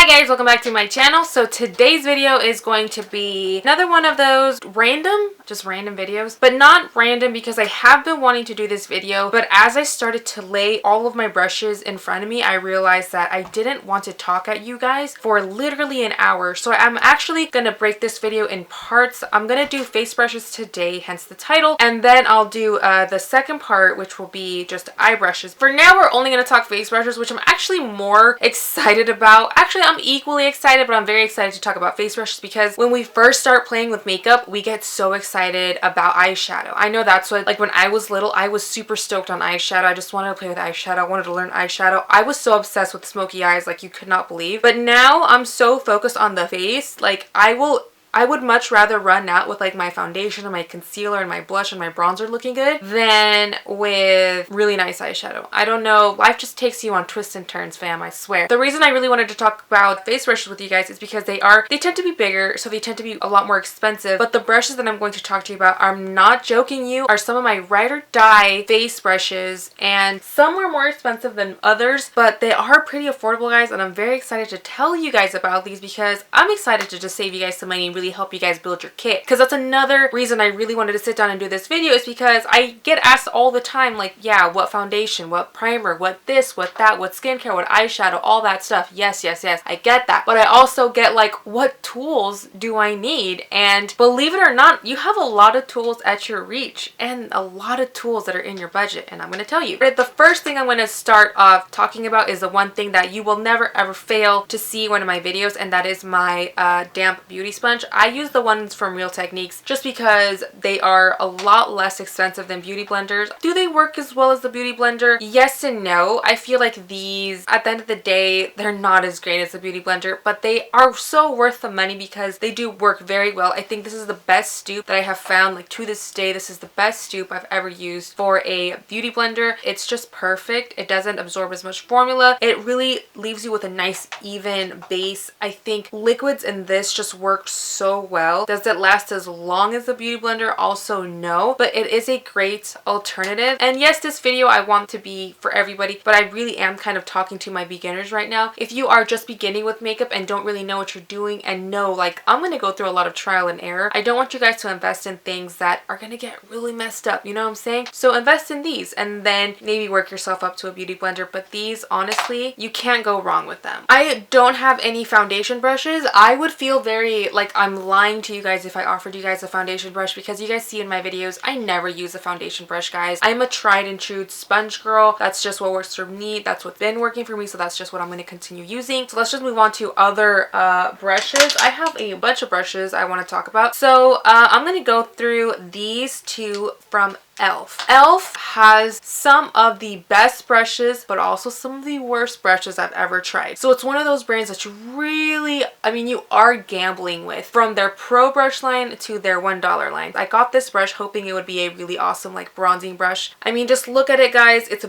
Hi guys, welcome back to my channel. So today's video is going to be another one of those random videos, but not random because I have been wanting to do this video, but as I started to lay all of my brushes in front of me, I realized that I didn't want to talk at you guys for literally an hour. So I'm actually gonna break this video in parts. I'm gonna do face brushes today, hence the title, and then I'll do the second part, which will be just eye brushes. For now, we're only gonna talk face brushes, which I'm actually more excited about. Actually, I'm equally excited, but I'm very excited to talk about face brushes because when we first start playing with makeup, we get so excited about eyeshadow. I know that's what, like when I was little, I was super stoked on eyeshadow. I just wanted to play with eyeshadow. I wanted to learn eyeshadow. I was so obsessed with smoky eyes like you could not believe. But now I'm so focused on the face, like I would much rather run out with like my foundation and my concealer and my blush and my bronzer looking good than with really nice eyeshadow. I don't know, life just takes you on twists and turns, fam, I swear. The reason I really wanted to talk about face brushes with you guys is because they tend to be bigger, so they tend to be a lot more expensive. But the brushes that I'm going to talk to you about, I'm not joking you, are some of my ride or die face brushes, and some are more expensive than others, but they are pretty affordable, guys, and I'm very excited to tell you guys about these because I'm excited to just save you guys some money and really help you guys build your kit. Because that's another reason I really wanted to sit down and do this video, is because I get asked all the time, like, yeah, what foundation, what primer, what this, what that, what skincare, what eyeshadow, all that stuff. Yes, I get that. But I also get like, what tools do I need? And believe it or not, you have a lot of tools at your reach and a lot of tools that are in your budget, and I'm going to tell you. The first thing I'm going to start off talking about is the one thing that you will never ever fail to see in one of my videos, and that is my damp beauty sponge. I use the ones from Real Techniques just because they are a lot less expensive than beauty blenders. Do they work as well as the beauty blender? Yes and no. I feel like these, at the end of the day, they're not as great as the beauty blender, but they are so worth the money because they do work very well. I think this is the best dupe that I have found. Like to this day, this is the best dupe I've ever used for a beauty blender. It's just perfect. It doesn't absorb as much formula. It really leaves you with a nice even base. I think liquids in this just work so well. Does it last as long as the beauty blender? Also no, but it is a great alternative. And yes, this video I want to be for everybody, but I really am kind of talking to my beginners right now. If you are just beginning with makeup and don't really know what you're doing and know like I'm going to go through a lot of trial and error, I don't want you guys to invest in things that are going to get really messed up, you know what I'm saying? So invest in these and then maybe work yourself up to a beauty blender, but these, honestly, you can't go wrong with them. I don't have any foundation brushes. I would feel very like I'm lying to you guys if I offered you guys a foundation brush, because you guys see in my videos I never use a foundation brush, guys. I'm a tried and true sponge girl. That's just what works for me. That's what's been working for me, so that's just what I'm going to continue using. So let's just move on to other brushes. I have a bunch of brushes I want to talk about. So I'm going to go through these two from e.l.f. e.l.f. has some of the best brushes, but also some of the worst brushes I've ever tried. So it's one of those brands that you really, I mean, you are gambling with, from their pro brush line to their $1 line. I got this brush hoping it would be a really awesome like bronzing brush. I mean, just look at it, guys. It's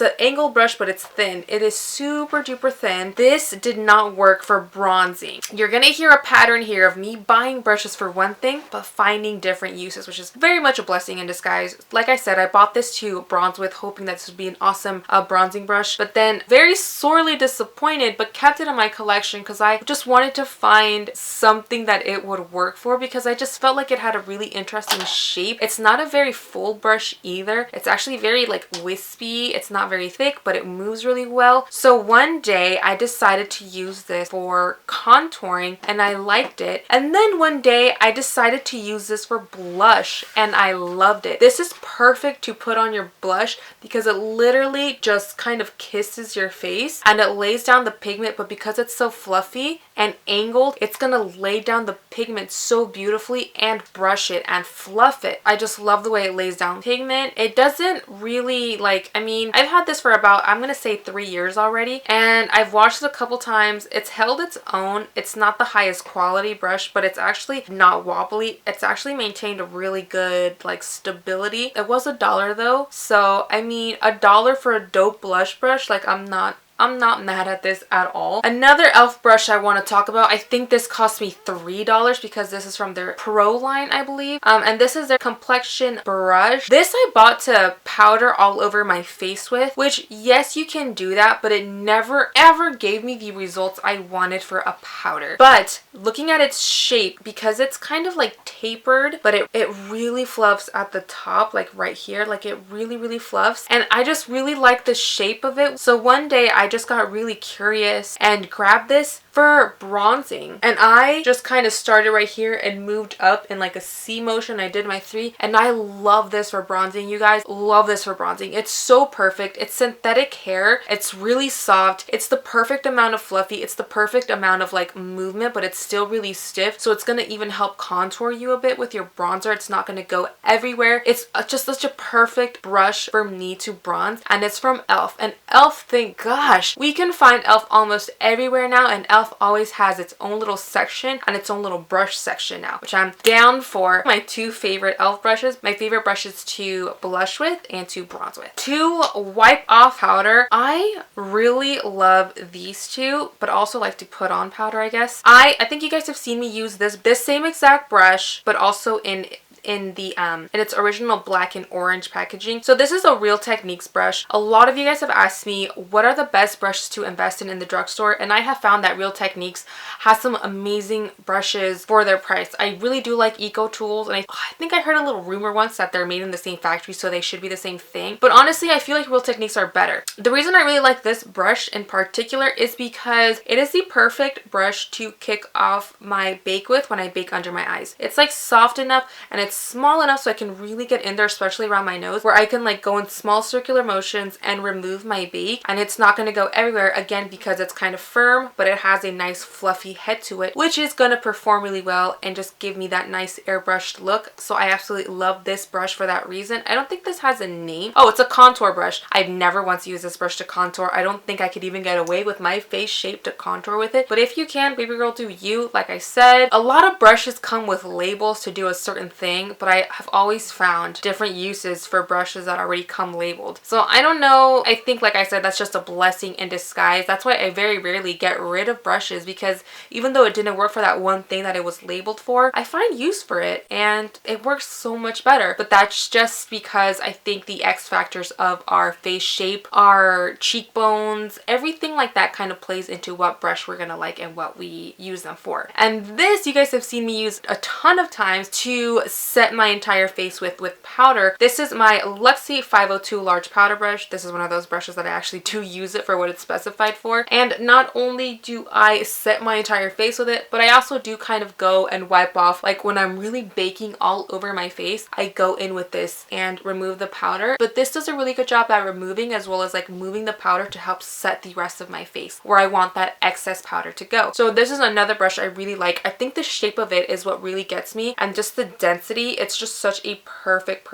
an angled brush, but it's thin. It is super duper thin. This did not work for bronzing. You're gonna hear a pattern here of me buying brushes for one thing, but finding different uses, which is very much a blessing in disguise. Like I said, I bought this to bronze with, hoping that this would be an awesome bronzing brush, but then very sorely disappointed, but kept it in my collection because I just wanted to find something that it would work for, because I just felt like it had a really interesting shape. It's not a very full brush either. It's actually very like wispy. It's not very thick, but it moves really well. So one day I decided to use this for contouring and I liked it. And then one day I decided to use this for blush and I loved it. This is perfect to put on your blush because it literally just kind of kisses your face and it lays down the pigment, but because it's so fluffy and angled, it's gonna lay down the pigment so beautifully and brush it and fluff it. I just love the way it lays down pigment. It doesn't really like, I mean, I've had this for about, I'm gonna say 3 years already, and I've washed it a couple times. It's held its own. It's not the highest quality brush, but it's actually not wobbly. It's actually maintained a really good like stability. It was $1 though, so I mean $1 for a dope blush brush, like I'm not I'm not mad at this at all. Another e.l.f. brush I want to talk about, I think this cost me $3 because this is from their Pro line, I believe. And this is their complexion brush. This I bought to powder all over my face with, which yes, you can do that, but it never ever gave me the results I wanted for a powder. But looking at its shape, because it's kind of like tapered, but it really fluffs at the top, like right here, like it really fluffs, and I just really like the shape of it. So one day I just got really curious and grabbed this for bronzing, and I just kind of started right here and moved up in like a C motion. I did my 3, and I love this for bronzing, you guys. Love this for bronzing. It's so perfect. It's synthetic hair. It's really soft. It's the perfect amount of fluffy. It's the perfect amount of like movement, but it's still really stiff, so it's gonna even help contour you a bit with your bronzer. It's not gonna go everywhere. It's just such a perfect brush for me to bronze, and it's from e.l.f. And e.l.f., thank gosh, we can find e.l.f. almost everywhere now, and e.l.f. always has its own little section and its own little brush section now, which I'm down for. My 2 favorite e.l.f. brushes, my favorite brushes to blush with and to bronze with. To wipe off powder, I really love these 2, but also like to put on powder, I guess. I think you guys have seen me use this same exact brush, but also in its original black and orange packaging. So this is a Real Techniques brush. A lot of you guys have asked me what are the best brushes to invest in the drugstore, and I have found that Real Techniques has some amazing brushes for their price. I really do like Eco Tools, and I think I heard a little rumor once that they're made in the same factory, so they should be the same thing. But honestly, I feel like Real Techniques are better. The reason I really like this brush in particular is because it is the perfect brush to kick off my bake with when I bake under my eyes. It's like soft enough and it's small enough so I can really get in there, especially around my nose, where I can like go in small circular motions and remove my bake, and it's not going to go everywhere, again because it's kind of firm, but it has a nice fluffy head to it, which is going to perform really well and just give me that nice airbrushed look. So I absolutely love this brush for that reason. I don't think this has a name. Oh, it's a contour brush. I've never once used this brush to contour. I don't think I could even get away with my face shape to contour with it, but if you can, baby girl, do you. Like I said, a lot of brushes come with labels to do a certain thing, but I have always found different uses for brushes that already come labeled. So I don't know. I think, like I said, that's just a blessing in disguise. That's why I very rarely get rid of brushes, because even though it didn't work for that one thing that it was labeled for, I find use for it and it works so much better. But that's just because I think the X factors of our face shape, our cheekbones, everything like that kind of plays into what brush we're gonna like and what we use them for. And this, you guys have seen me use a ton of times to set my entire face with powder. This is my Luxie 502 large powder brush. This is one of those brushes that I actually do use it for what it's specified for. And not only do I set my entire face with it, but I also do kind of go and wipe off, like when I'm really baking all over my face, I go in with this and remove the powder. But this does a really good job at removing as well as like moving the powder to help set the rest of my face where I want that excess powder to go. So this is another brush I really like. I think the shape of it is what really gets me, and just the density. It's just such a perfect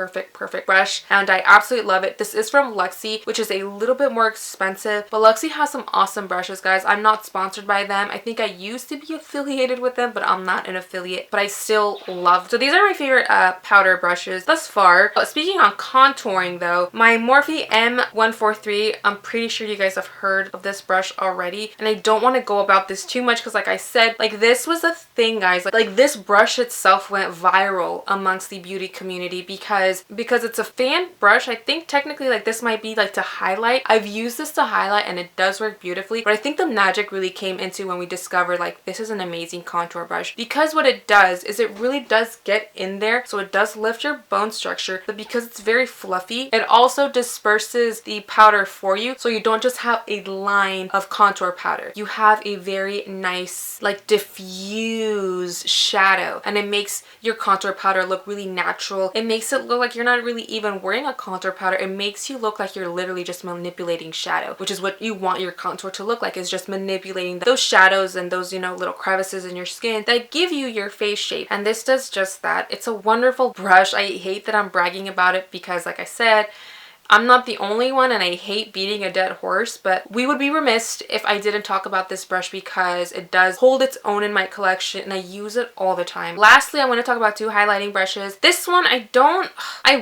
brush, and I absolutely love it. This is from Luxie, which is a little bit more expensive, but Luxie has some awesome brushes, guys. I'm not sponsored by them. I think I used to be affiliated with them, but I'm not an affiliate, but I still love. So these are my favorite powder brushes thus far. Speaking on contouring though, my Morphe M143, I'm pretty sure you guys have heard of this brush already, and I don't want to go about this too much because like I said, like this was a thing, guys. Like this brush itself went viral amongst the beauty community because it's a fan brush. I think technically like this might be like to highlight. I've used this to highlight and it does work beautifully, but I think the magic really came into when we discovered like this is an amazing contour brush, because what it does is it really does get in there, so it does lift your bone structure, but because it's very fluffy, it also disperses the powder for you, so you don't just have a line of contour powder. You have a very nice like diffuse shadow, and it makes your contour powder look really natural. It makes it look like you're not really even wearing a contour powder. It makes you look like you're literally just manipulating shadow, which is what you want your contour to look like, is just manipulating those shadows and those, you know, little crevices in your skin that give you your face shape. And this does just that. It's a wonderful brush. I hate that I'm bragging about it because like I said, I'm not the only one, and I hate beating a dead horse, but we would be remiss if I didn't talk about this brush because it does hold its own in my collection and I use it all the time. Lastly, I want to talk about two highlighting brushes. This one I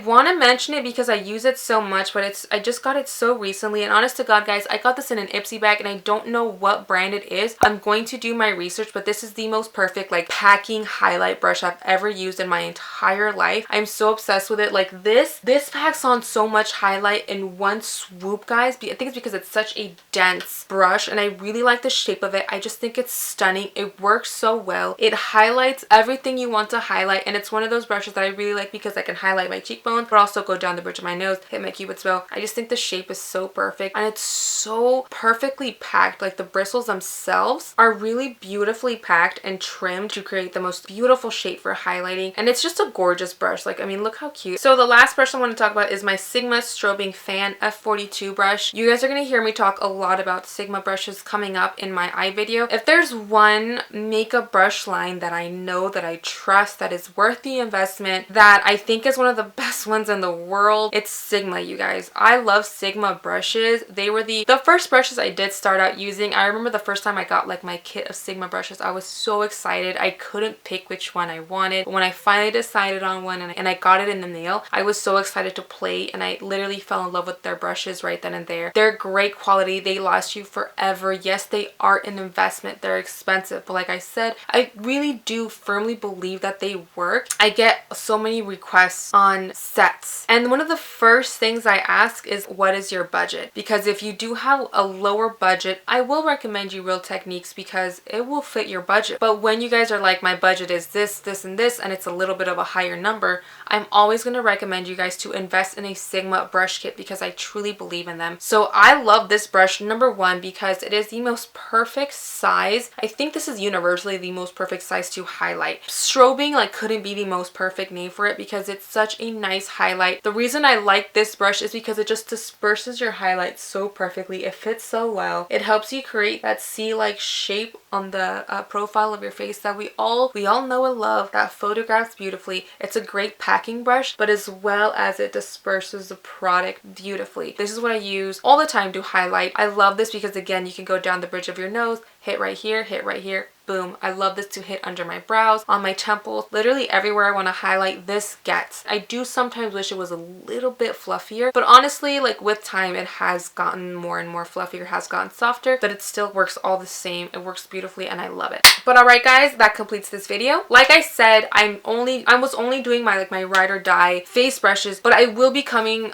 want to mention it because I use it so much, but I just got it so recently, and honest to God guys, I got this in an Ipsy bag and I don't know what brand it is. I'm going to do my research, but this is the most perfect like packing highlight brush I've ever used in my entire life. I'm so obsessed with it. Like this packs on so much highlight in one swoop, guys. I think it's because it's such a dense brush and I really like the shape of it. I just think it's stunning. It works so well. It highlights everything you want to highlight, and it's one of those brushes that I really like because I can highlight my cheekbones but also go down the bridge of my nose, hit my cupid's bow. I just think the shape is so perfect and it's so perfectly packed. Like the bristles themselves are really beautifully packed and trimmed to create the most beautiful shape for highlighting, and it's just a gorgeous brush. Like, I mean, look how cute. So the last brush I want to talk about is my Sigma Strobing Fan F42 brush. You guys are going to hear me talk a lot about Sigma brushes coming up in my eye video. If there's one makeup brush line that I know, that I trust, that is worth the investment, that I think is one of the best ones in the world, it's Sigma, you guys. I love Sigma brushes. They were the first brushes I did start out using. I remember the first time I got like my kit of Sigma brushes, I was so excited. I couldn't pick which one I wanted. But when I finally decided on one and I got it in the mail, I was so excited to play, and I literally fell in love with their brushes right then and there. They're great quality. They last you forever. Yes, they are an investment. They're expensive, but like I said, I really do firmly believe that they work. I get so many requests on sets, and one of the first things I ask is, what is your budget? Because if you do have a lower budget, I will recommend you Real Techniques because it will fit your budget. But when you guys are like, my budget is this, this, and this, and it's a little bit of a higher number, I'm always going to recommend you guys to invest in a Sigma brush kit because I truly believe in them. So I love this brush, number one, because it is the most perfect size. I think this is universally the most perfect size to highlight. Strobing like couldn't be the most perfect name for it because it's such a nice highlight. The reason I like this brush is because it just disperses your highlights so perfectly. It fits so well. It helps you create that C-like shape on the profile of your face that we all know and love, that photographs beautifully. It's a great packing brush, but as well as it disperses the product beautifully. This is what I use all the time to highlight. I love this because again, you can go down the bridge of your nose, hit right here, boom. I love this to hit under my brows, on my temples, literally everywhere I want to highlight, this gets. I do sometimes wish it was a little bit fluffier, but honestly, like with time, it has gotten more and more fluffier, has gotten softer, but it still works all the same. It works beautifully and I love it. But alright guys, that completes this video. Like I said, I was only doing my ride or die face brushes, but I will be coming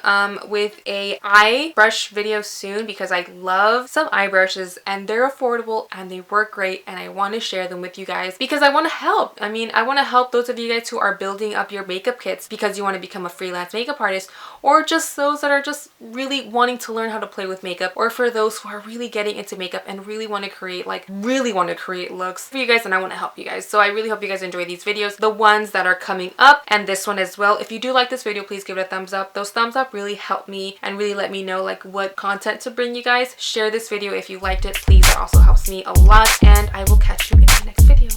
with a eye brush video soon because I love some eye brushes and they're affordable and they work great, and I want to share them with you guys because I want to help. I mean, I want to help those of you guys who are building up your makeup kits because you want to become a freelance makeup artist, or just those that are just really wanting to learn how to play with makeup, or for those who are really getting into makeup and really want to create looks for you guys, and I want to help you guys. So I really hope you guys enjoy these videos, the ones that are coming up and this one as well. If you do like this video, please give it a thumbs up. Those thumbs up really help me and really let me know like what content to bring you guys. Share this video if you liked it, please. That also helps me a lot, and I will catch you in the next video.